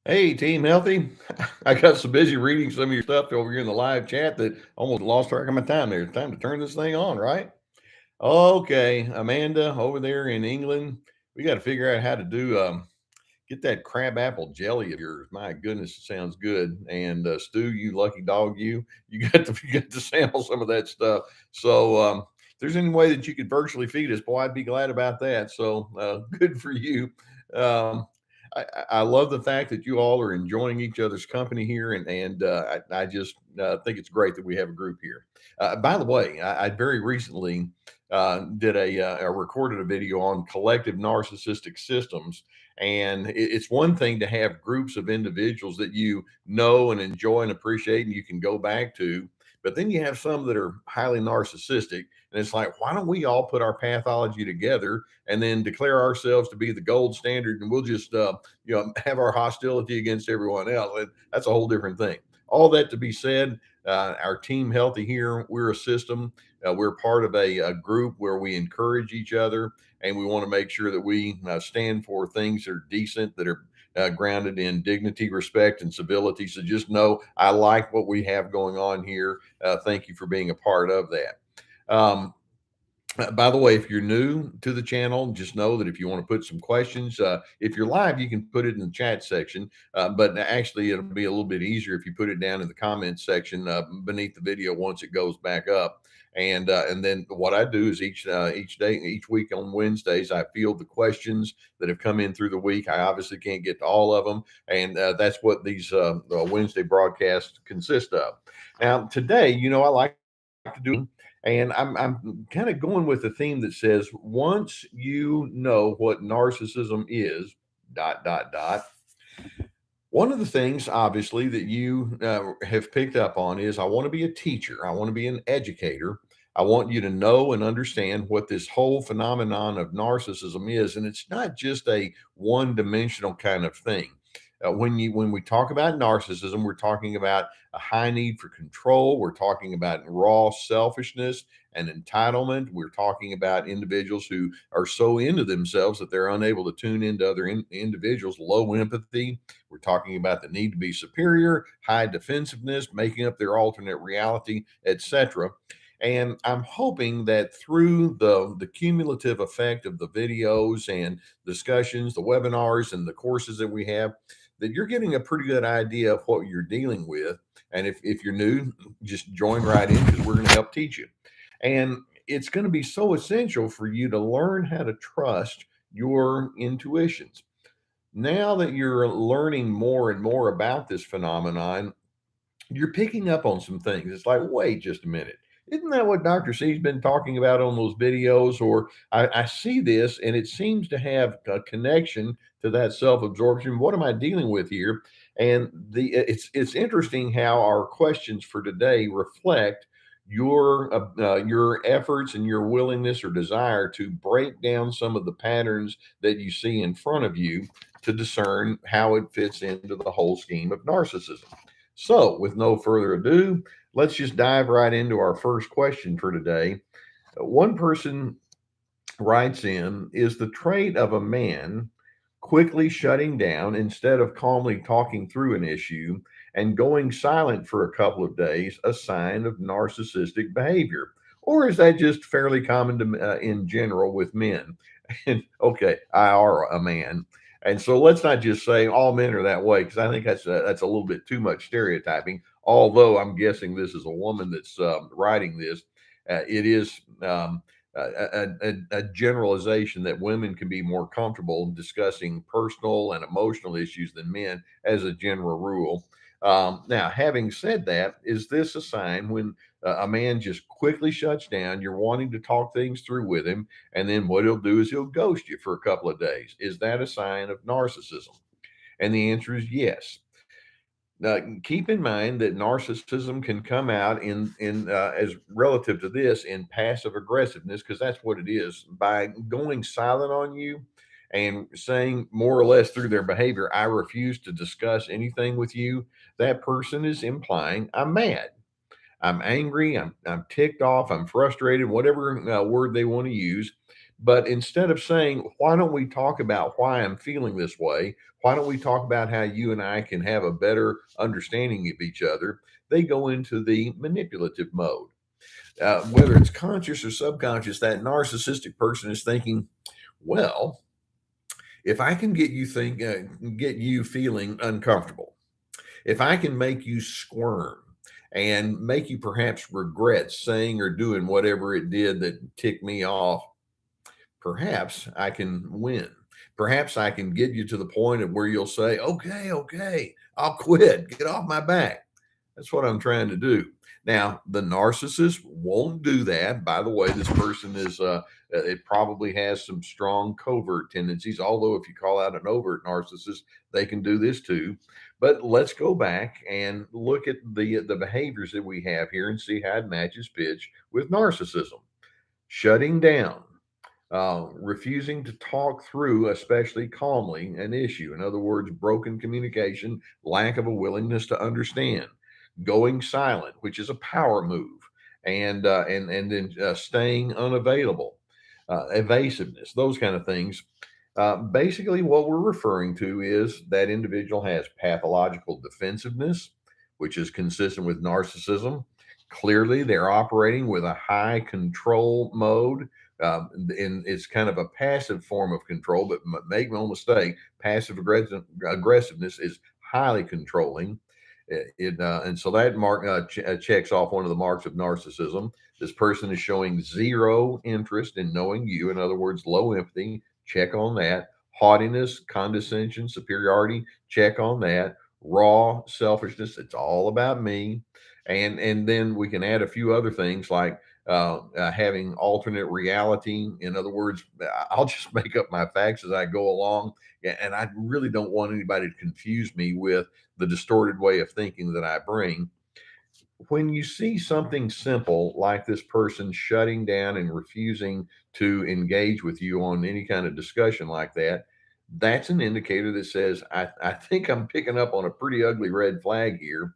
Hey, Team Healthy. I got so busy reading some of your stuff over here in the live chat that I almost lost track of my time there. It's time to turn this thing on, right? Okay, Amanda over there in England, we got to figure out how to do get that crab apple jelly of yours. My goodness, it sounds good. And Stu, you lucky dog, you got to you got to sample some of that stuff. So if there's any way that you could virtually feed us, boy, I'd be glad about that. So good for you. Um, I love the fact that you all are enjoying each other's company here, and I just think it's great that we have a group here. By the way, I very recently did a recorded a video on collective narcissistic systems, and it's one thing to have groups of individuals that you know and enjoy and appreciate, and you can go back to. But then you have some that are highly narcissistic, and it's like, why don't we all put our pathology together and then declare ourselves to be the gold standard, and we'll just have our hostility against everyone else. And that's a whole different thing. All that to be said, our team healthy here. We're a system. We're part of a group where we encourage each other, and we want to make sure that we stand for things that are decent, that are grounded in dignity, respect, and civility. So just know I like what we have going on here. Thank you for being a part of that. By the way, if you're new to the channel, just know that if you want to put some questions, if you're live, you can put it in the chat section. But actually, it'll be a little bit easier if you put it down in the comments section beneath the video once it goes back up. And then what I do is each day, each week on Wednesdays, I field the questions that have come in through the week. I obviously can't get to all of them, and that's what these Wednesday broadcasts consist of. Now, today, I like to do, and I'm kind of going with a theme that says once you know what narcissism is, dot dot dot. One of the things, obviously, that you have picked up on is I want to be a teacher. I want to be an educator. I want you to know and understand what this whole phenomenon of narcissism is, and it's not just a one-dimensional kind of thing. When we talk about narcissism, we're talking about a high need for control. We're talking about raw selfishness and entitlement. We're talking about individuals who are so into themselves that they're unable to tune into other individuals, low empathy. We're talking about the need to be superior, high defensiveness, making up their alternate reality, etc. And I'm hoping that through the cumulative effect of the videos and discussions, the webinars, and the courses that we have, that you're getting a pretty good idea of what you're dealing with. And if you're new, just join right in because we're going to help teach you. And it's going to be so essential for you to learn how to trust your intuitions. Now that you're learning more and more about this phenomenon, you're picking up on some things. It's like, wait just a minute. Isn't that what Dr. C's been talking about on those videos? Or I see this and it seems to have a connection to that self-absorption. What am I dealing with here? And it's interesting how our questions for today reflect your efforts and your willingness or desire to break down some of the patterns that you see in front of you to discern how it fits into the whole scheme of narcissism. So, with no further ado, let's just dive right into our first question for today. One person writes in, is the trait of a man quickly shutting down instead of calmly talking through an issue and going silent for a couple of days a sign of narcissistic behavior? Or is that just fairly common in general with men? And okay, I are a man. And so let's not just say all men are that way, because I think that's a little bit too much stereotyping. Although I'm guessing this is a woman that's writing this, it is a generalization that women can be more comfortable discussing personal and emotional issues than men as a general rule. Now, having said that, is this a sign when a man just quickly shuts down? You're wanting to talk things through with him, and then what he'll do is he'll ghost you for a couple of days. Is that a sign of narcissism? And the answer is yes. Now, keep in mind that narcissism can come out in as relative to this in passive aggressiveness, because that's what it is. By going silent on you and saying more or less through their behavior, I refuse to discuss anything with you, that person is implying I'm mad, I'm angry, I'm ticked off, I'm frustrated, whatever word they want to use, But instead of saying, why don't we talk about why I'm feeling this way? Why don't we talk about how you and I can have a better understanding of each other? They go into the manipulative mode. Whether it's conscious or subconscious, that narcissistic person is thinking, well, if I can get you feeling uncomfortable, if I can make you squirm and make you perhaps regret saying or doing whatever it did that ticked me off, perhaps I can win. Perhaps I can get you to the point of where you'll say, okay, okay, I'll quit, get off my back. That's what I'm trying to do. Now, the narcissist won't do that. By the way, this person it probably has some strong covert tendencies. Although, if you call out an overt narcissist, they can do this too. But let's go back and look at the behaviors that we have here and see how it matches pitch with narcissism. Shutting down, refusing to talk through, especially calmly, an issue. In other words, broken communication, lack of a willingness to understand, going silent, which is a power move, and then staying unavailable, evasiveness, those kind of things. Basically, what we're referring to is that individual has pathological defensiveness, which is consistent with narcissism. Clearly, they're operating with a high control mode. And it's kind of a passive form of control, but make no mistake, aggressiveness is highly controlling. And so that mark checks off one of the marks of narcissism. This person is showing zero interest in knowing you. In other words, low empathy. Check on that. Haughtiness, condescension, superiority. Check on that. Raw selfishness. It's all about me. And then we can add a few other things like having alternate reality. In other words, I'll just make up my facts as I go along. And I really don't want anybody to confuse me with the distorted way of thinking that I bring. When you see something simple like this person shutting down and refusing to engage with you on any kind of discussion like that, that's an indicator that says, I think I'm picking up on a pretty ugly red flag here.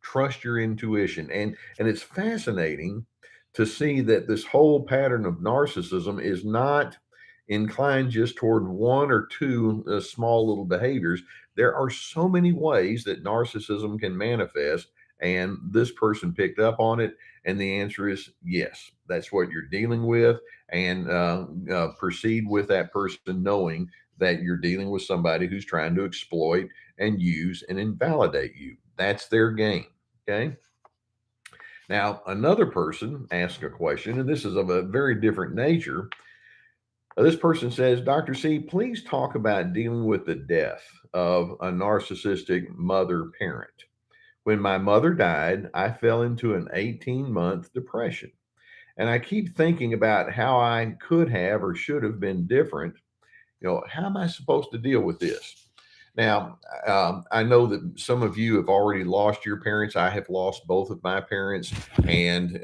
Trust your intuition. And it's fascinating to see that this whole pattern of narcissism is not inclined just toward one or two small little behaviors. There are so many ways that narcissism can manifest, and this person picked up on it. And the answer is yes, that's what you're dealing with. And proceed with that person knowing that you're dealing with somebody who's trying to exploit and use and invalidate you. That's their game. Okay. Now, another person asked a question, and this is of a very different nature. This person says, Dr. C, please talk about dealing with the death of a narcissistic mother parent. When my mother died, I fell into an 18-month depression. And I keep thinking about how I could have or should have been different. How am I supposed to deal with this? Now, I know that some of you have already lost your parents. I have lost both of my parents, and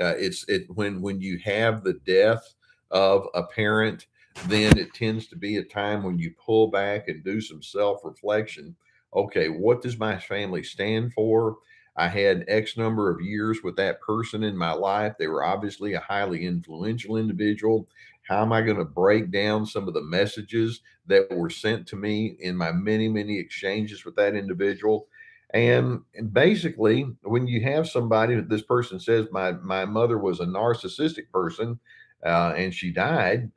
when you have the death of a parent, then it tends to be a time when you pull back and do some self-reflection. Okay, what does my family stand for? I had X number of years with that person in my life. They were obviously a highly influential individual. How am I going to break down some of the messages that were sent to me in my many, many exchanges with that individual? And basically, when you have somebody, this person says, my mother was a narcissistic person, and she died,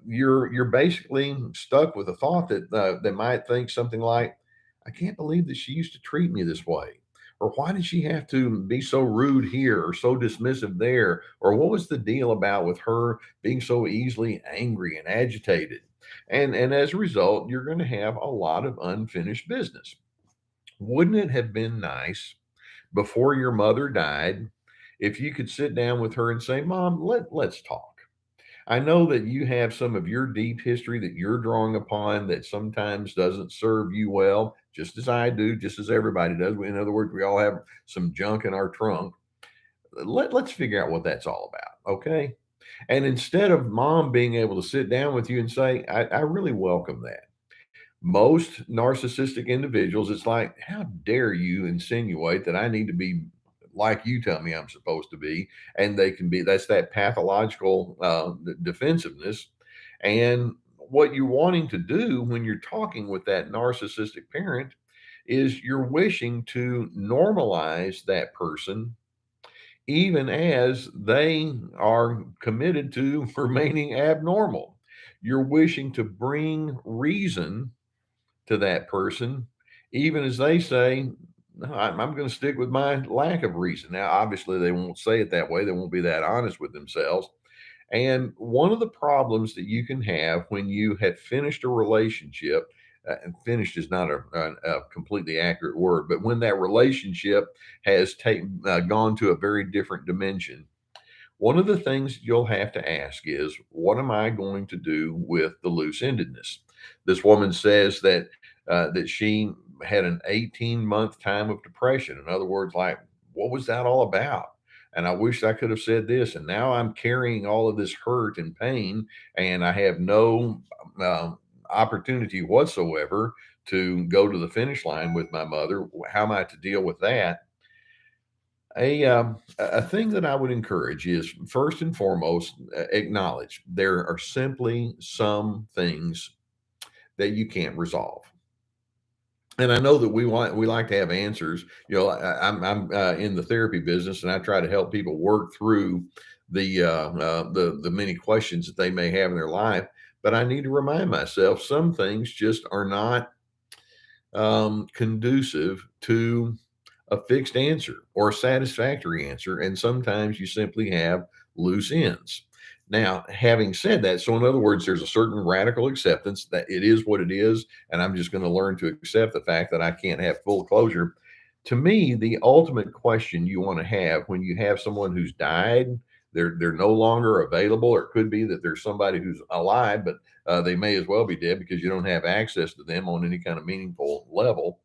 you're basically stuck with a thought that they might think something like, I can't believe that she used to treat me this way. Or why did she have to be so rude here or so dismissive there? Or what was the deal about with her being so easily angry and agitated? And as a result, you're going to have a lot of unfinished business. Wouldn't it have been nice before your mother died if you could sit down with her and say, Mom, let's talk? I know that you have some of your deep history that you're drawing upon that sometimes doesn't serve you well, just as I do, just as everybody does. In other words, we all have some junk in our trunk. Let's figure out what that's all about. Okay. And instead of mom being able to sit down with you and say, I really welcome that. Most narcissistic individuals, it's like, how dare you insinuate that I need to be like you tell me I'm supposed to be? And they can be, that's that pathological defensiveness. And what you're wanting to do when you're talking with that narcissistic parent is you're wishing to normalize that person, even as they are committed to remaining abnormal. You're wishing to bring reason to that person, even as they say, "No, I'm going to stick with my lack of reason." Now, obviously, they won't say it that way. They won't be that honest with themselves. And one of the problems that you can have when you have finished a relationship, and finished is not a completely accurate word, but when that relationship has gone to a very different dimension, one of the things you'll have to ask is, what am I going to do with the loose endedness? This woman says that she had an 18-month time of depression. In other words, like, what was that all about? And I wish I could have said this. And now I'm carrying all of this hurt and pain, and I have no uh, opportunity whatsoever to go to the finish line with my mother. How am I to deal with that? A thing that I would encourage is, first and foremost, acknowledge there are simply some things that you can't resolve. And I know that we like to have answers. You know, I'm in the therapy business, and I try to help people work through the many questions that they may have in their life. But I need to remind myself some things just are not conducive to a fixed answer or a satisfactory answer. And sometimes you simply have loose ends. Now, having said that, so in other words, there's a certain radical acceptance that it is what it is, and I'm just going to learn to accept the fact that I can't have full closure. To me, the ultimate question you want to have when you have someone who's died, they're no longer available, or it could be that there's somebody who's alive, but they may as well be dead because you don't have access to them on any kind of meaningful level.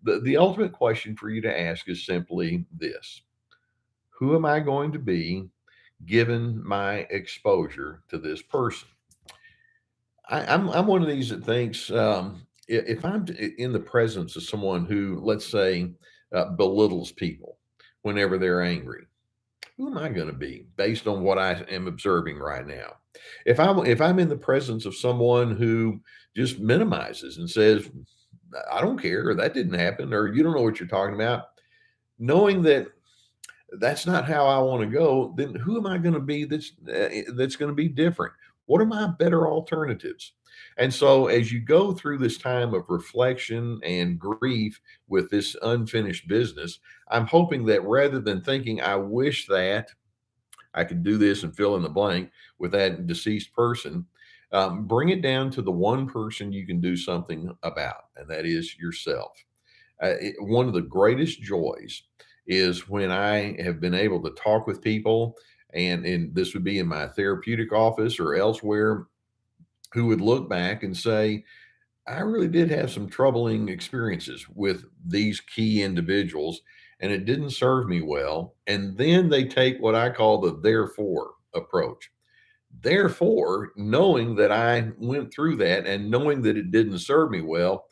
The ultimate question for you to ask is simply this: who am I going to be given my exposure to this person? I'm one of these that thinks, if I'm in the presence of someone who, let's say, belittles people whenever they're angry, who am I going to be based on what I am observing right now? If I'm in the presence of someone who just minimizes and says, "I don't care," or "That didn't happen," or "You don't know what you're talking about," knowing that that's not how I want to go, then who am I going to be that's going to be different? What are my better alternatives? And so as you go through this time of reflection and grief with this unfinished business, I'm hoping that rather than thinking, I wish that I could do this and fill in the blank with that deceased person, bring it down to the one person you can do something about, and that is yourself. One of the greatest joys is when I have been able to talk with people, and this would be in my therapeutic office or elsewhere, who would look back and say, I really did have some troubling experiences with these key individuals, and it didn't serve me well. And then they take what I call the therefore approach. Therefore, knowing that I went through that and knowing that it didn't serve me well,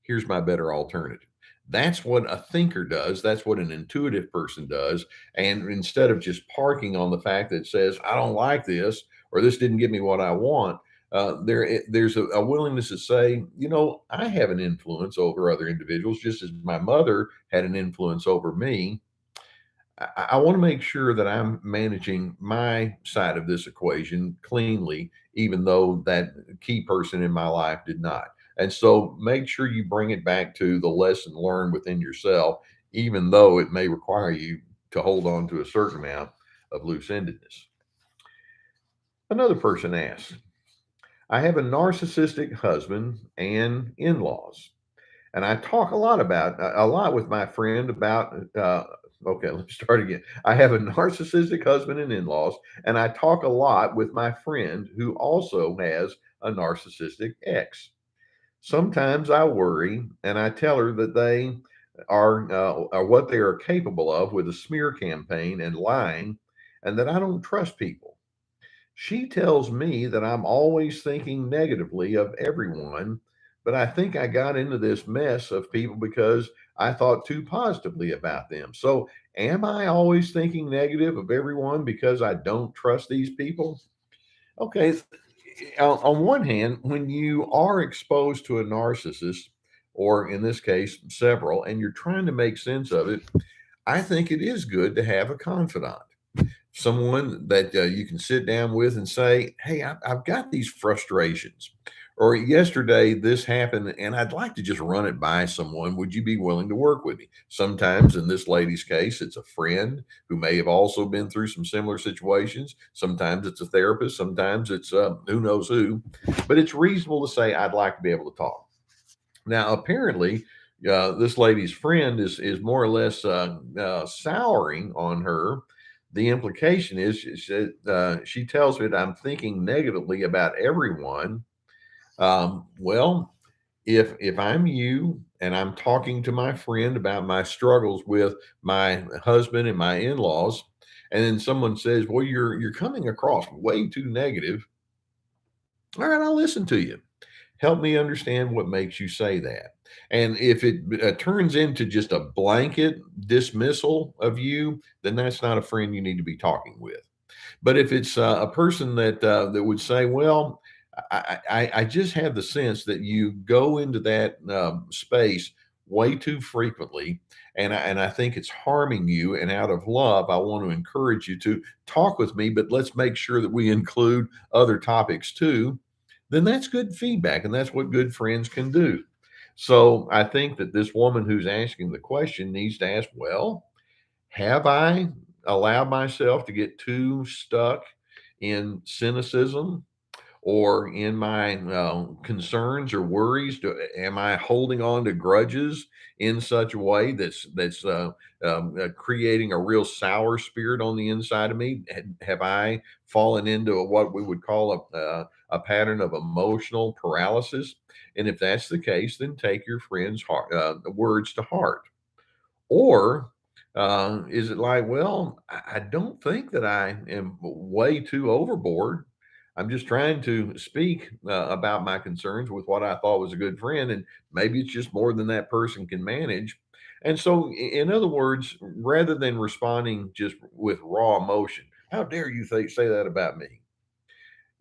here's my better alternative. That's what a thinker does. That's what an intuitive person does. And instead of just parking on the fact that says, I don't like this, or this didn't give me what I want, there's a willingness to say, I have an influence over other individuals, just as my mother had an influence over me. I want to make sure that I'm managing my side of this equation cleanly, even though that key person in my life did not. And so make sure you bring it back to the lesson learned within yourself, even though it may require you to hold on to a certain amount of loose endedness. Another person asks, I have a narcissistic husband and in laws. And I talk a lot with my friend about, okay, let's start again. I have a narcissistic husband and in-laws, and I talk a lot with my friend who also has a narcissistic ex. Sometimes I worry, and I tell her that they are what they are capable of with a smear campaign and lying, and that I don't trust people. She tells me that I'm always thinking negatively of everyone, but I think I got into this mess of people because I thought too positively about them. So, am I always thinking negative of everyone because I don't trust these people? Okay, On one hand, when you are exposed to a narcissist, or in this case, several, and you're trying to make sense of it, I think it is good to have a confidant, someone that you can sit down with and say, "Hey, I've got these frustrations." Or yesterday, this happened, and I'd like to just run it by someone. Would you be willing to work with me? Sometimes, in this lady's case, it's a friend who may have also been through some similar situations. Sometimes it's a therapist. Sometimes it's who knows who. But it's reasonable to say, I'd like to be able to talk. Now, apparently, this lady's friend is more or less souring on her. The implication is she tells me that I'm thinking negatively about everyone. Well, if I'm you and I'm talking to my friend about my struggles with my husband and my in-laws, and then someone says, "Well, you're coming across way too negative." All right, I'll listen to you. Help me understand what makes you say that. And if it turns into just a blanket dismissal of you, then that's not a friend you need to be talking with. But if it's a person that would say, "Well, I just have the sense that you go into that space way too frequently, and I think it's harming you. And out of love, I want to encourage you to talk with me, but let's make sure that we include other topics too." Then that's good feedback, and that's what good friends can do. So I think that this woman who's asking the question needs to ask, well, have I allowed myself to get too stuck in cynicism or in my concerns or worries? Am I holding on to grudges in such a way that's creating a real sour spirit on the inside of me? Have I fallen into what we would call a pattern of emotional paralysis? And if that's the case, then take your friend's words to heart. Or is it like, well, I don't think that I am way too overboard. I'm just trying to speak about my concerns with what I thought was a good friend, and maybe it's just more than that person can manage. And so, in other words, rather than responding just with raw emotion, how dare you say that about me?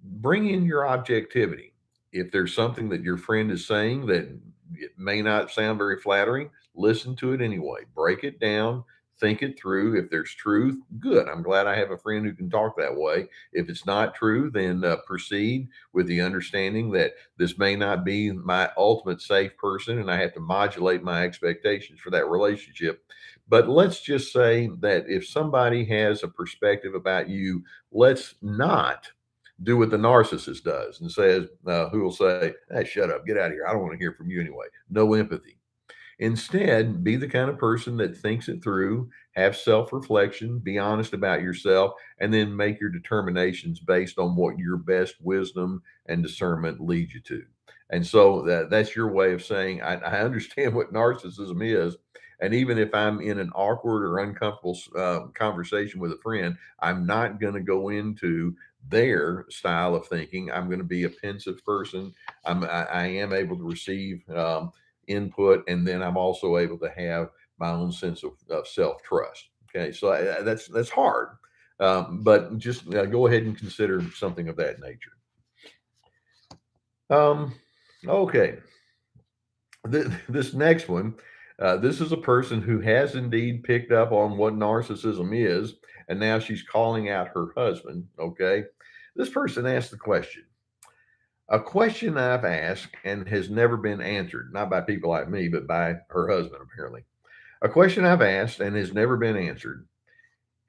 Bring in your objectivity. If there's something that your friend is saying that it may not sound very flattering, listen to it anyway. Break it down, think it through. If there's truth, good. I'm glad I have a friend who can talk that way. If it's not true, then proceed with the understanding that this may not be my ultimate safe person and I have to modulate my expectations for that relationship. But let's just say that if somebody has a perspective about you, let's not do what the narcissist does and says, who will say, "Hey, shut up, get out of here. I don't want to hear from you anyway." No empathy. Instead, be the kind of person that thinks it through, have self reflection, be honest about yourself, and then make your determinations based on what your best wisdom and discernment lead you to. And so that's your way of saying, I understand what narcissism is. And even if I'm in an awkward or uncomfortable conversation with a friend, I'm not going to go into their style of thinking. I'm going to be a pensive person. I am able to receive input, and then I'm also able to have my own sense of self trust. Okay, so that's hard, but just go ahead and consider something of that nature. Um, okay, this next one. This is a person who has indeed picked up on what narcissism is, and now she's calling out her husband. Okay, this person asked the question. A question I've asked and has never been answered, not by people like me, but by her husband, apparently. A question I've asked and has never been answered.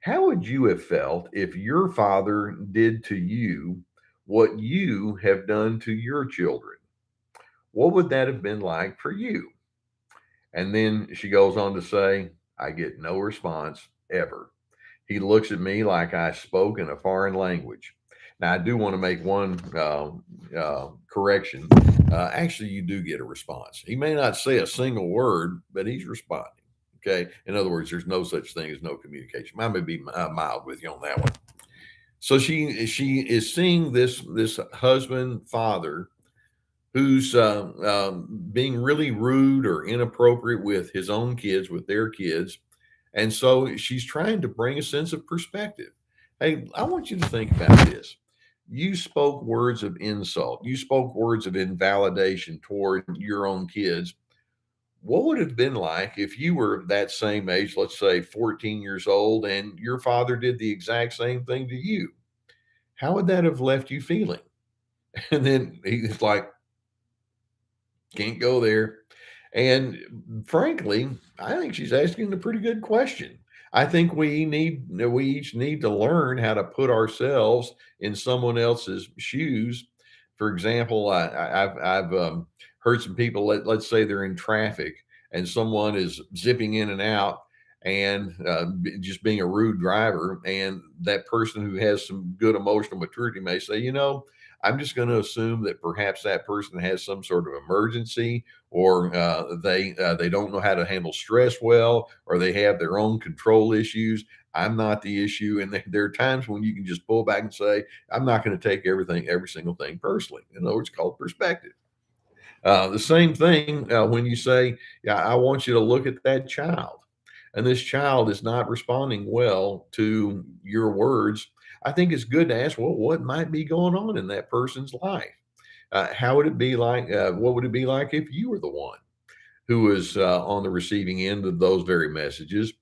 How would you have felt if your father did to you what you have done to your children? What would that have been like for you? And then she goes on to say, I get no response ever. He looks at me like I spoke in a foreign language. Now, I do want to make one correction. Actually, you do get a response. He may not say a single word, but he's responding. Okay. In other words, there's no such thing as no communication. I may be mild with you on that one. So she is seeing this husband father who's being really rude or inappropriate with his own kids, with their kids. And so she's trying to bring a sense of perspective. Hey, I want you to think about this. you spoke words of insult, you spoke words of invalidation toward your own kids. What would it have been like if you were that same age, let's say 14 years old, and your father did the exact same thing to you? How would that have left you feeling? And then he's like, can't go there. And frankly, I think she's asking a pretty good question. I think we each need to learn how to put ourselves in someone else's shoes. For example, I've heard some people, let's say they're in traffic and someone is zipping in and out and just being a rude driver, and that person who has some good emotional maturity may say, I'm just going to assume that perhaps that person has some sort of emergency, or they don't know how to handle stress well, or they have their own control issues. I'm not the issue. And there are times when you can just pull back and say, I'm not going to take every single thing personally. In other words, it's called perspective. The same thing when you say, yeah, I want you to look at that child, and this child is not responding well to your words. I think it's good to ask, well, what might be going on in that person's life? How would it be like? What would it be like if you were the one who was on the receiving end of those very messages?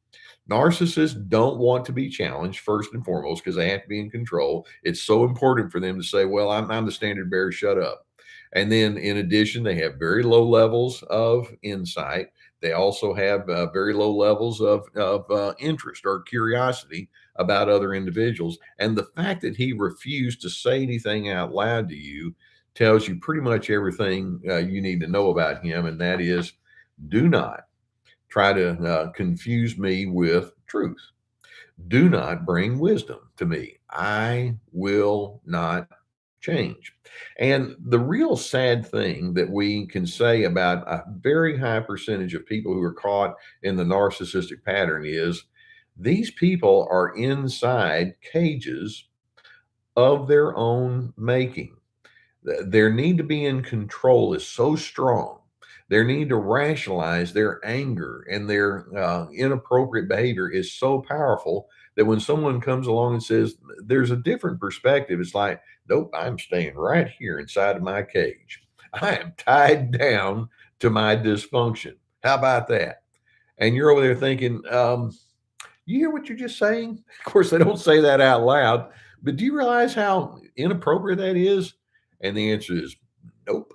Narcissists don't want to be challenged first and foremost because they have to be in control. It's so important for them to say, well, I'm the standard bearer, shut up. And then in addition, they have very low levels of insight. They also have very low levels of interest or curiosity about other individuals. And the fact that he refused to say anything out loud to you tells you pretty much everything you need to know about him. And that is, do not try to confuse me with truth. Do not bring wisdom to me. I will not change. And the real sad thing that we can say about a very high percentage of people who are caught in the narcissistic pattern is these people are inside cages of their own making. Their need to be in control is so strong. Their need to rationalize their anger and their inappropriate behavior is so powerful that when someone comes along and says, there's a different perspective, it's like, nope, I'm staying right here inside of my cage. I am tied down to my dysfunction. How about that? And you're over there thinking, you hear what you're just saying? Of course, they don't say that out loud, but do you realize how inappropriate that is? And the answer is nope.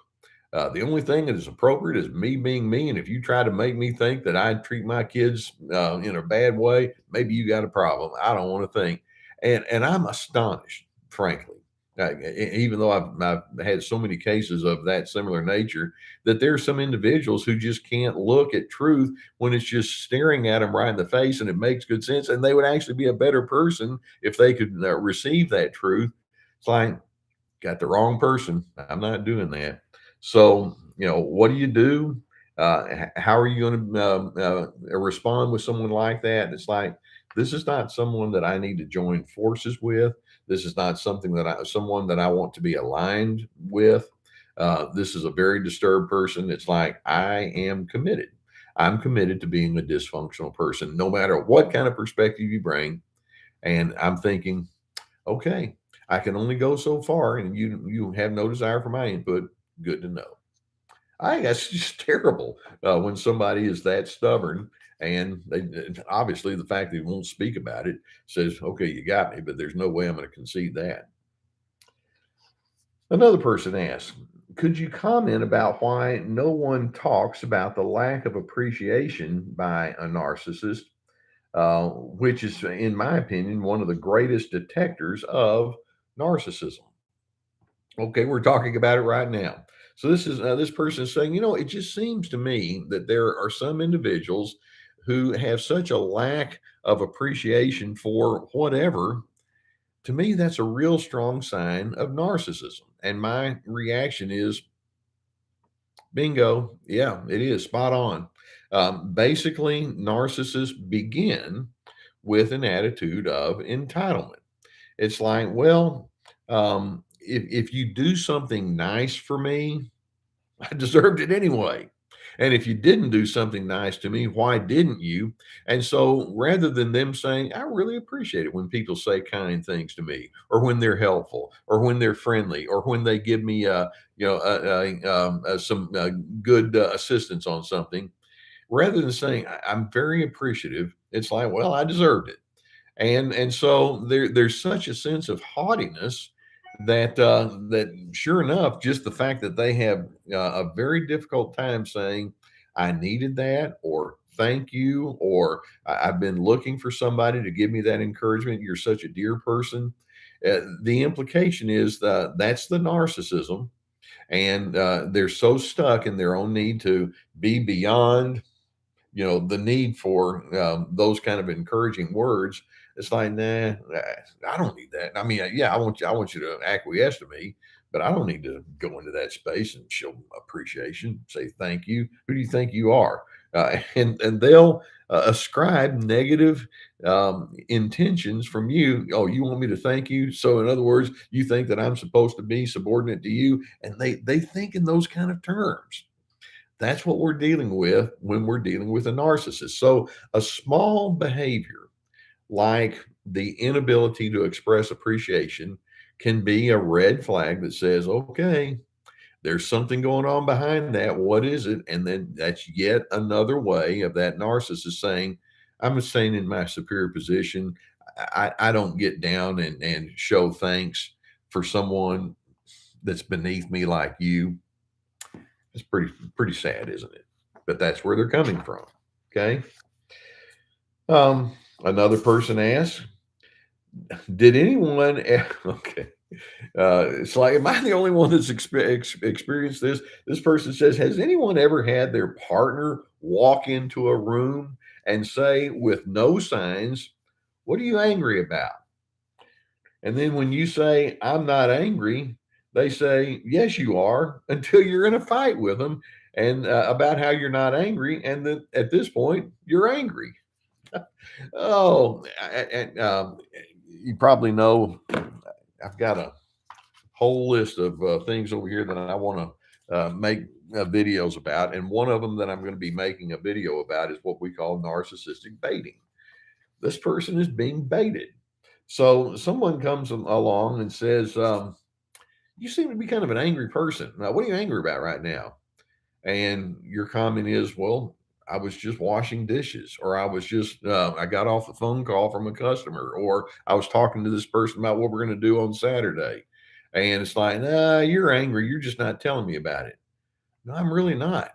The only thing that is appropriate is me being me. And if you try to make me think that I treat my kids in a bad way, maybe you got a problem. I don't want to think. And I'm astonished, frankly, even though I've had so many cases of that similar nature, that there's some individuals who just can't look at truth when it's just staring at them right in the face, and it makes good sense. And they would actually be a better person if they could receive that truth. It's like, got the wrong person. I'm not doing that. So, what do you do? How are you going to respond with someone like that? It's like, this is not someone that I need to join forces with. This is not someone that I want to be aligned with. This is a very disturbed person. It's like, I am committed. I'm committed to being a dysfunctional person, no matter what kind of perspective you bring. And I'm thinking, okay, I can only go so far, and you have no desire for my input. Good to know. I think that's just terrible when somebody is that stubborn, and obviously the fact that he won't speak about it says, okay, you got me, but there's no way I'm going to concede that. Another person asks, could you comment about why no one talks about the lack of appreciation by a narcissist, which is, in my opinion, one of the greatest detectors of narcissism? Okay, we're talking about it right now. So this person is saying, it just seems to me that there are some individuals who have such a lack of appreciation for whatever. To me, that's a real strong sign of narcissism. And my reaction is, bingo. Yeah, it is spot on. Basically, narcissists begin with an attitude of entitlement. It's like, well, if you do something nice for me, I deserved it anyway. And if you didn't do something nice to me, why didn't you? And so rather than them saying, I really appreciate it when people say kind things to me, or when they're helpful, or when they're friendly, or when they give me, some good assistance on something, rather than saying, I'm very appreciative, it's like, well, I deserved it. And so there's such a sense of haughtiness that sure enough, just the fact that they have a very difficult time saying, I needed that, or thank you, or I've been looking for somebody to give me that encouragement. You're such a dear person. The implication is that that's the narcissism, and they're so stuck in their own need to be beyond, the need for those kind of encouraging words. It's like, nah, I don't need that. I mean, yeah, I want you to acquiesce to me, but I don't need to go into that space and show appreciation, say thank you. Who do you think you are? And they'll ascribe negative intentions from you. Oh, you want me to thank you? So in other words, you think that I'm supposed to be subordinate to you, and they think in those kind of terms. That's what we're dealing with when we're dealing with a narcissist. So, a small behavior like the inability to express appreciation can be a red flag that says, okay, there's something going on behind that. What is it? And then that's yet another way of that narcissist saying, I'm staying in my superior position. I don't get down and show thanks for someone that's beneath me like you. It's pretty sad, isn't it? But that's where they're coming from. Okay. Another person asks, "Did anyone?" Okay. It's like, am I the only one that's experienced this? This person says, "Has anyone ever had their partner walk into a room and say, with no signs, what are you angry about?" And then when you say, I'm not angry, they say, yes, you are, until you're in a fight with them and about how you're not angry. And then at this point, you're angry. Oh, and you probably know I've got a whole list of things over here that I want to make videos about. And one of them that I'm going to be making a video about is what we call narcissistic baiting. This person is being baited. So someone comes along and says, you seem to be kind of an angry person. Now, what are you angry about right now? And your comment is, well, I was just washing dishes, or I got off a phone call from a customer, or I was talking to this person about what we're going to do on Saturday. And it's like, nah, you're angry. You're just not telling me about it. No, I'm really not.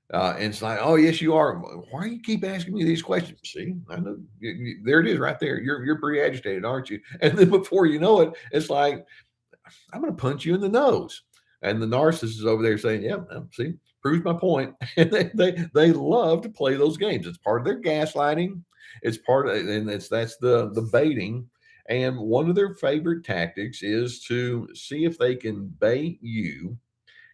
And it's like, oh, yes, you are. Why do you keep asking me these questions? See, I know there it is right there. You're pretty agitated, aren't you? And then before you know it, it's like, I'm going to punch you in the nose. And the narcissist is over there saying, yeah, see, proves my point. And they love to play those games. It's part of their gaslighting. It's part of, and that's the baiting. And one of their favorite tactics is to see if they can bait you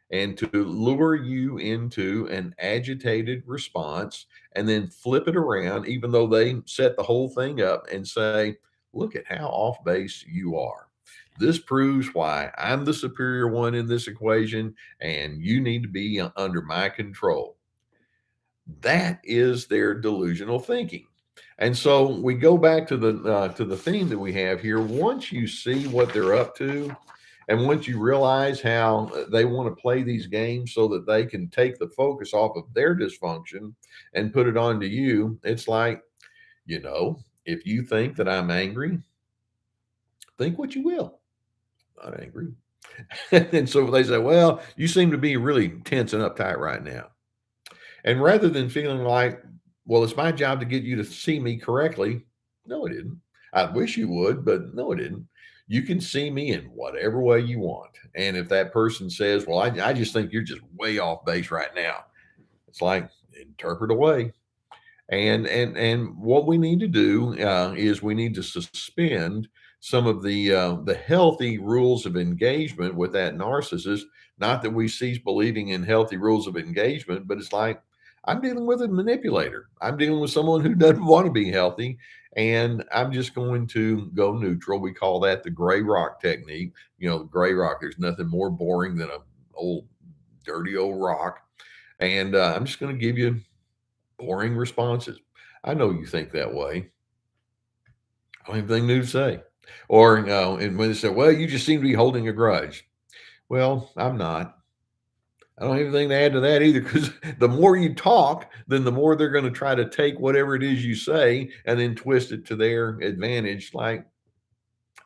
and to lure you into an agitated response and then flip it around, even though they set the whole thing up and say, look at how off base you are. This proves why I'm the superior one in this equation and you need to be under my control. That is their delusional thinking. And so we go back to the theme that we have here. Once you see what they're up to, and once you realize how they want to play these games so that they can take the focus off of their dysfunction and put it onto you, it's like, if you think that I'm angry, think what you will. Not angry. And so they say, well, you seem to be really tense and uptight right now. And rather than feeling like, well, it's my job to get you to see me correctly. No, it didn't. I wish you would, but no, it didn't. You can see me in whatever way you want. And if that person says, well, I just think you're just way off base right now, it's like, interpret away. And what we need to do is we need to suspend some of the healthy rules of engagement with that narcissist. Not that we cease believing in healthy rules of engagement, but it's like, I'm dealing with a manipulator. I'm dealing with someone who doesn't want to be healthy, and I'm just going to go neutral. We call that the gray rock technique. Gray rock. There's nothing more boring than a old dirty old rock. And I'm just going to give you boring responses. I know you think that way. I don't have anything new to say. Or, and when they say, well, you just seem to be holding a grudge. Well, I'm not. I don't have anything to add to that either, because the more you talk, then the more they're going to try to take whatever it is you say and then twist it to their advantage. Like,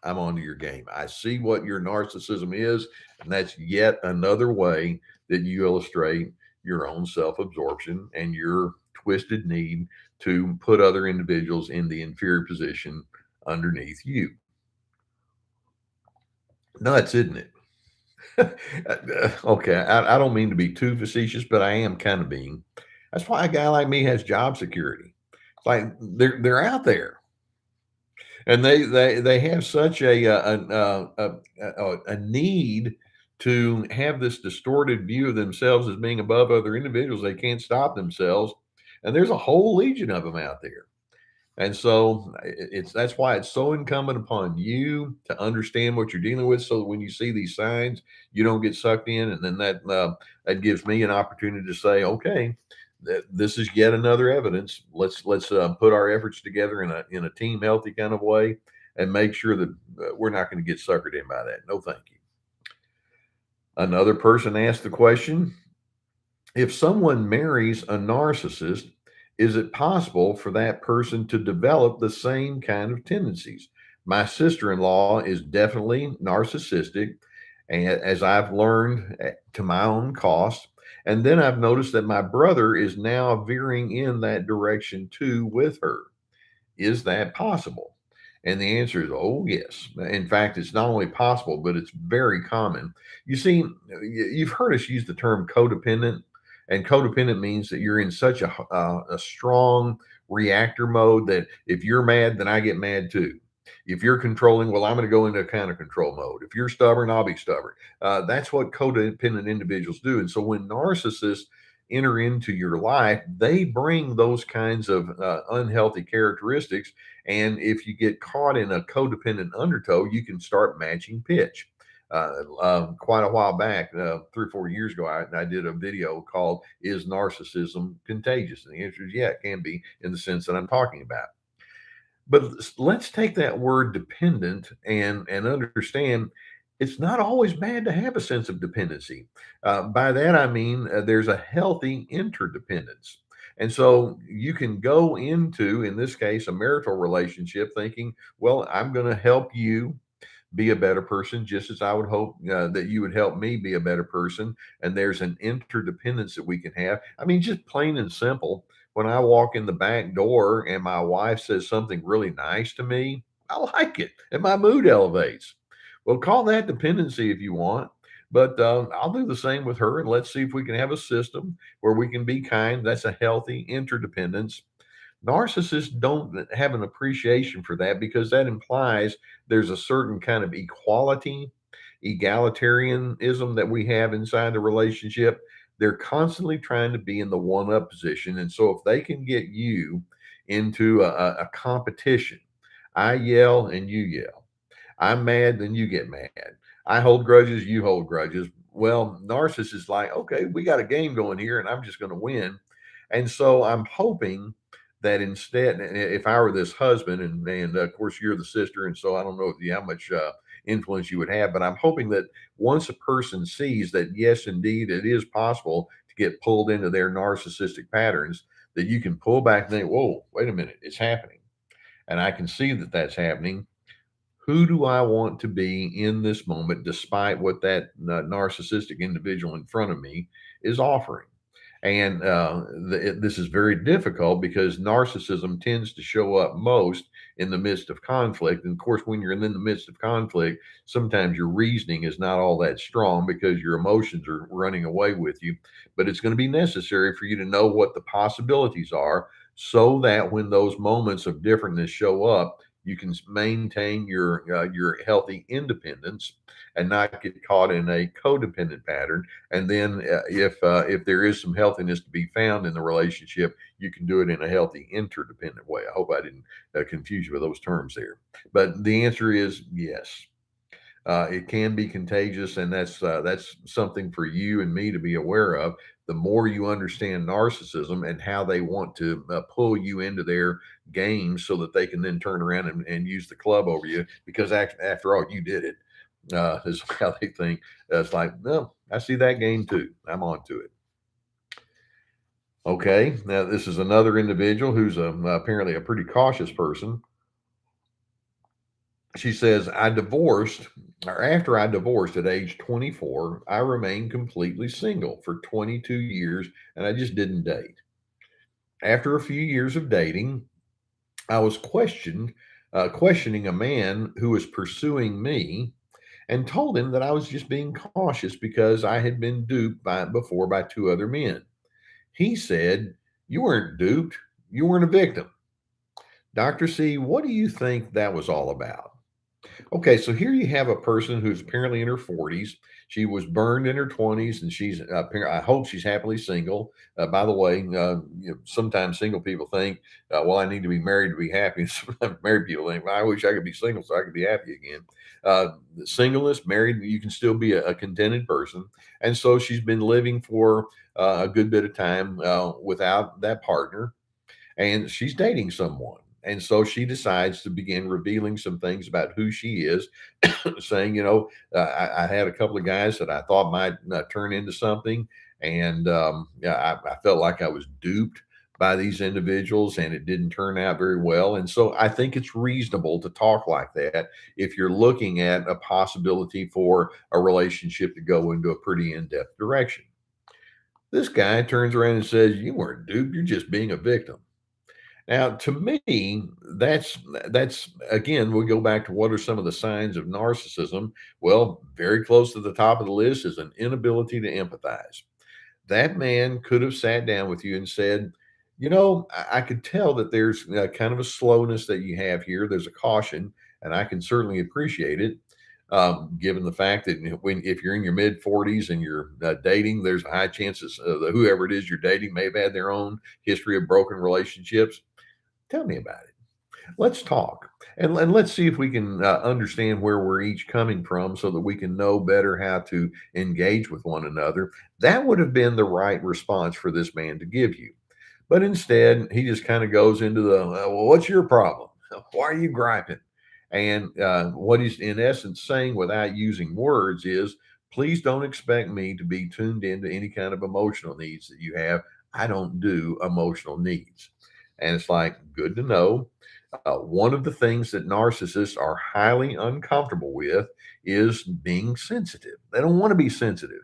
I'm onto your game. I see what your narcissism is, and that's yet another way that you illustrate your own self absorption and your twisted need to put other individuals in the inferior position underneath you. Nuts, isn't it? Okay, I don't mean to be too facetious, but I am kind of being. That's why a guy like me has job security. It's like they're out there, and they have such a need to have this distorted view of themselves as being above other individuals. They can't stop themselves, and there's a whole legion of them out there. And so it's that's why it's so incumbent upon you to understand what you're dealing with, so that when you see these signs, you don't get sucked in, and then that gives me an opportunity to say, okay, this is yet another evidence. Let's put our efforts together in a team healthy kind of way, and make sure that we're not going to get suckered in by that. No, thank you. Another person asked the question: if someone marries a narcissist, is it possible for that person to develop the same kind of tendencies? My sister in law is definitely narcissistic, and as I've learned to my own cost. And then I've noticed that my brother is now veering in that direction too with her. Is that possible? And the answer is, oh, yes. In fact, it's not only possible, but it's very common. You see, you've heard us use the term codependent, and codependent means that you're in such a strong reactor mode that if you're mad, then I get mad too. If you're controlling, well, I'm going to go into a kind of control mode. If you're stubborn, I'll be stubborn. That's what codependent individuals do. And so when narcissists enter into your life, they bring those kinds of unhealthy characteristics. And if you get caught in a codependent undertow, you can start matching pitch. Quite a while back, 3 or 4 years ago, I did a video called "Is Narcissism Contagious?" And the answer is yeah, it can be, in the sense that I'm talking about. But let's take that word dependent and understand it's not always bad to have a sense of dependency. By that I mean there's a healthy interdependence. And so you can go into, in this case, a marital relationship thinking, well, I'm going to help you be a better person, just as I would hope that you would help me be a better person. And there's an interdependence that we can have. I mean, just plain and simple. When I walk in the back door and my wife says something really nice to me, I like it and my mood elevates. Well, call that dependency if you want. But I'll do the same with her, and let's see if we can have a system where we can be kind. That's a healthy interdependence. Narcissists don't have an appreciation for that, because that implies there's a certain kind of equality, egalitarianism that we have inside the relationship. They're constantly trying to be in the one up position. And so if they can get you into a competition, I yell and you yell. I'm mad, then you get mad. I hold grudges, you hold grudges. Well, narcissist is like, okay, we got a game going here and I'm just going to win. And so I'm hoping that instead, if I were this husband, and of course you're the sister, and so I don't know how much influence you would have, but I'm hoping that once a person sees that, yes, indeed, it is possible to get pulled into their narcissistic patterns, that you can pull back and think, whoa, wait a minute, it's happening. And I can see that that's happening. Who do I want to be in this moment, despite what that narcissistic individual in front of me is offering? And this is very difficult, because narcissism tends to show up most in the midst of conflict. And of course, when you're in the midst of conflict, sometimes your reasoning is not all that strong because your emotions are running away with you. But it's going to be necessary for you to know what the possibilities are, so that when those moments of differentness show up, you can maintain your healthy independence and not get caught in a codependent pattern. And then if there is some healthiness to be found in the relationship, you can do it in a healthy interdependent way. I hope I didn't confuse you with those terms there. But the answer is yes. It can be contagious, and that's something for you and me to be aware of. the more you understand narcissism and how they want to pull you into their games so that they can then turn around and use the club over you because after all, you did it, is how they think. It's like, no, I see that game too. I'm on to it. Okay, now this is another individual who's apparently a pretty cautious person. She says, I divorced, or after I divorced at age 24, I remained completely single for 22 years and I just didn't date. After a few years of dating, I was questioning a man who was pursuing me and told him that I was just being cautious because I had been duped before by two other men. He said, you weren't duped, you weren't a victim. Dr. C, what do you think that was all about? Okay, so here you have a person who's apparently in her 40s. She was burned in her 20s, and I hope she's happily single. By the way, sometimes single people think, well, I need to be married to be happy. And sometimes married people think, well, I wish I could be single so I could be happy again. Singleness, married, you can still be a contented person. And so she's been living for a good bit of time without that partner, and she's dating someone. And so she decides to begin revealing some things about who she is, saying, I had a couple of guys that I thought might turn into something. And yeah, I felt like I was duped by these individuals and it didn't turn out very well. And so I think it's reasonable to talk like that if you're looking at a possibility for a relationship to go into a pretty in-depth direction. This guy turns around and says, you weren't duped, you're just being a victim. Now, to me, that's again, we go back to what are some of the signs of narcissism? Well, very close to the top of the list is an inability to empathize. That man could have sat down with you and said, I could tell that there's kind of a slowness that you have here. There's a caution, and I can certainly appreciate it. Given the fact that if you're in your mid 40s and you're dating, there's a high chances that whoever it is you're dating may have had their own history of broken relationships. Tell me about it. Let's talk and let's see if we can understand where we're each coming from so that we can know better how to engage with one another. That would have been the right response for this man to give you. But instead, he just kind of goes into well, what's your problem? Why are you griping? And what he's in essence saying without using words is, please don't expect me to be tuned into any kind of emotional needs that you have. I don't do emotional needs. And it's like, good to know. One of the things that narcissists are highly uncomfortable with is being sensitive. They don't want to be sensitive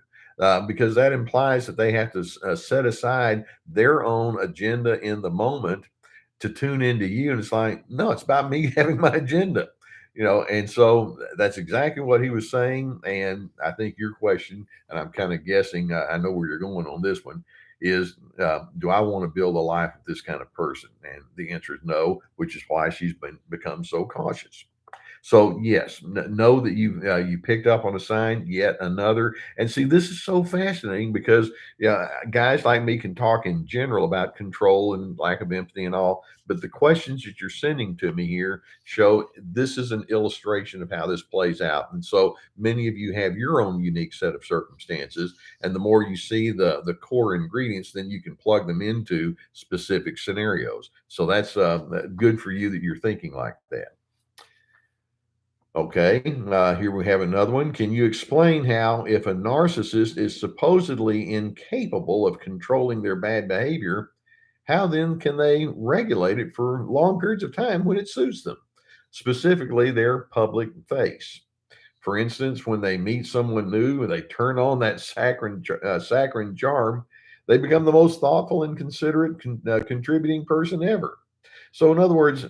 because that implies that they have to set aside their own agenda in the moment to tune into you. And it's like, no, it's about me having my agenda. And so that's exactly what he was saying. And I think your question, and I'm kind of guessing, I know where you're going on this one, is do I want to build a life with this kind of person? And the answer is no, which is why she's become so cautious. So yes, know that you picked up on a sign, yet another. And see, this is so fascinating because yeah, guys like me can talk in general about control and lack of empathy and all, but the questions that you're sending to me here show this is an illustration of how this plays out. And so many of you have your own unique set of circumstances, and the more you see the core ingredients, then you can plug them into specific scenarios. So that's good for you that you're thinking like that. Okay, here we have another one. Can you explain how, if a narcissist is supposedly incapable of controlling their bad behavior, how then can they regulate it for long periods of time when it suits them, specifically their public face? For instance, when they meet someone new and they turn on that saccharine charm, they become the most thoughtful and considerate contributing person ever. So, in other words,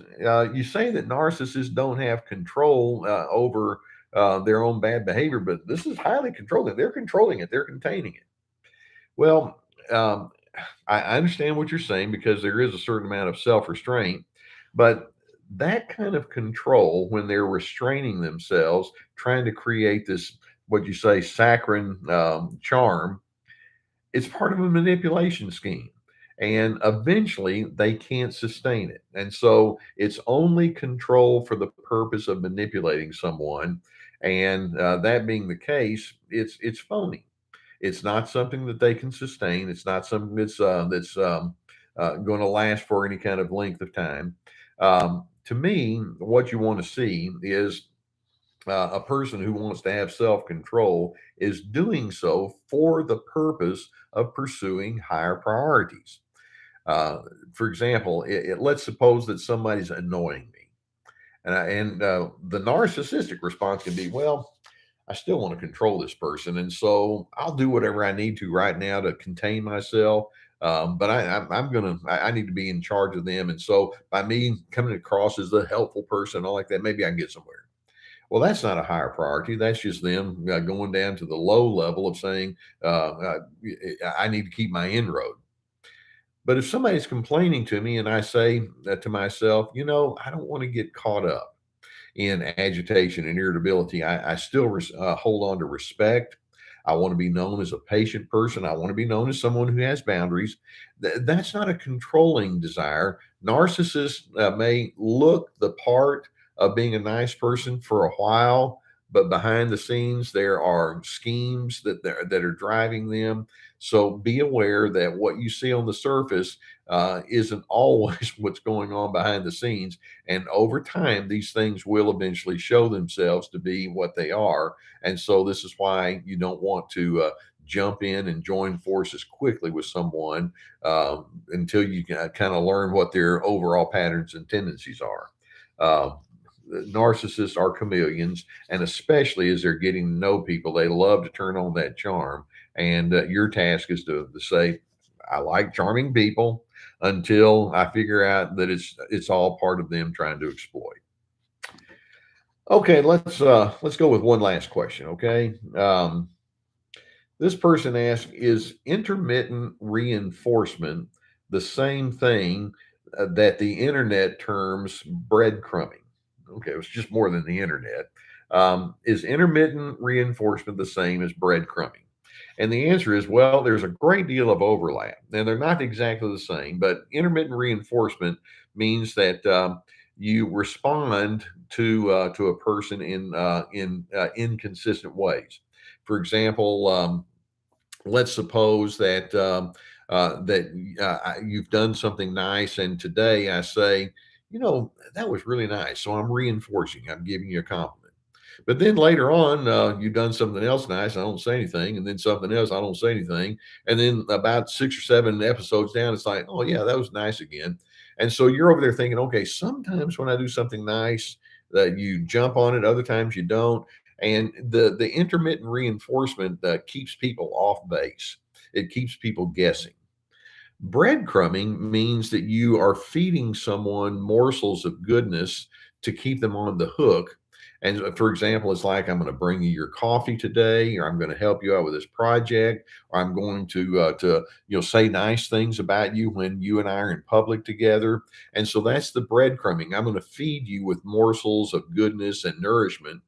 you say that narcissists don't have control over their own bad behavior, but this is highly controlling. They're controlling it, they're containing it. Well, um, I understand what you're saying because there is a certain amount of self restraint, but that kind of control, when they're restraining themselves, trying to create this, what you say, saccharine charm, it's part of a manipulation scheme. And eventually they can't sustain it. And so it's only control for the purpose of manipulating someone. And that being the case, it's phony. It's not something that they can sustain. It's not something that's going to last for any kind of length of time. To me, what you want to see is a person who wants to have self control is doing so for the purpose of pursuing higher priorities. Uh, for example, let's suppose that somebody's annoying me, and the narcissistic response can be, well, I still want to control this person, and so I'll do whatever I need to right now to contain myself. But I'm gonna, I need to be in charge of them, and so by me coming across as the helpful person, all like that, maybe I can get somewhere. Well, that's not a higher priority. That's just them going down to the low level of saying, I need to keep my inroad. But if somebody's complaining to me and I say to myself, I don't want to get caught up in agitation and irritability, I still hold on to respect. I want to be known as a patient person. I want to be known as someone who has boundaries. That's not a controlling desire. Narcissists may look the part of being a nice person for a while, but behind the scenes, there are schemes that are driving them. So be aware that what you see on the surface isn't always what's going on behind the scenes. And over time, these things will eventually show themselves to be what they are. And so this is why you don't want to jump in and join forces quickly with someone until you can kind of learn what their overall patterns and tendencies are. Um, Narcissists are chameleons, and especially as they're getting to know people, they love to turn on that charm. And your task is to say, "I like charming people," until I figure out that it's all part of them trying to exploit. Okay, let's go with one last question. Okay, this person asks, "Is intermittent reinforcement the same thing that the internet terms breadcrumbing?" Okay, it's just more than the internet. Is intermittent reinforcement the same as breadcrumbing? And the answer is, well, there's a great deal of overlap, and they're not exactly the same. But intermittent reinforcement means that you respond to a person in inconsistent ways. For example, let's suppose that you've done something nice, and today I say, that was really nice. So I'm reinforcing. I'm giving you a compliment. But then later on, you've done something else nice. I don't say anything, and then something else. I don't say anything, and then about 6 or 7 episodes down, it's like, oh yeah, that was nice again. And so you're over there thinking, okay, sometimes when I do something nice, that you jump on it. Other times you don't. And the intermittent reinforcement keeps people off base. It keeps people guessing. Breadcrumbing means that you are feeding someone morsels of goodness to keep them on the hook. And for example, it's like, I'm going to bring you your coffee today, or I'm going to help you out with this project, or I'm going to say nice things about you when you and I are in public together. And so that's the breadcrumbing. I'm going to feed you with morsels of goodness and nourishment,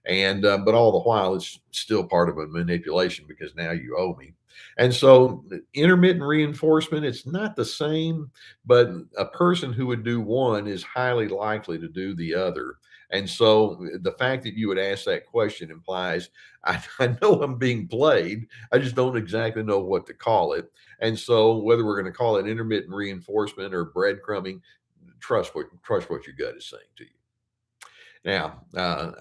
and but all the while it's still part of a manipulation because now you owe me. And so intermittent reinforcement, it's not the same, but a person who would do one is highly likely to do the other. And so the fact that you would ask that question implies I know I'm being played. I just don't exactly know what to call it. And so whether we're going to call it intermittent reinforcement or breadcrumbing, trust what your gut is saying to you. Now,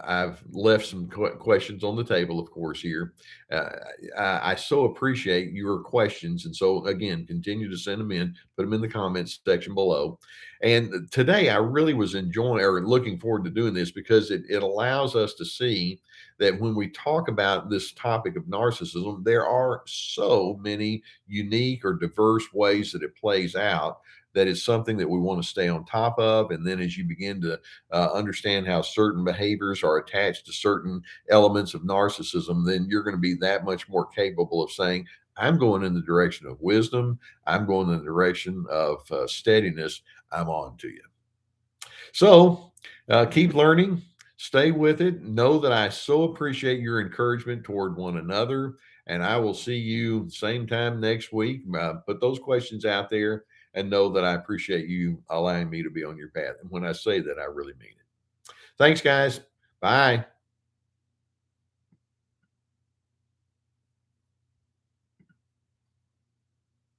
I've left some questions on the table, of course, here. Uh, I so appreciate your questions. And so, again, continue to send them in, put them in the comments section below. And today, I really was enjoying or looking forward to doing this because it allows us to see that when we talk about this topic of narcissism, there are so many unique or diverse ways that it plays out, that it's something that we want to stay on top of. And then as you begin to understand how certain behaviors are attached to certain elements of narcissism, then you're going to be that much more capable of saying, I'm going in the direction of wisdom. I'm going in the direction of steadiness. I'm on to you. So keep learning, stay with it. Know that I so appreciate your encouragement toward one another. And I will see you same time next week. Put those questions out there and know that I appreciate you allowing me to be on your path. And when I say that, I really mean it. Thanks, guys. Bye.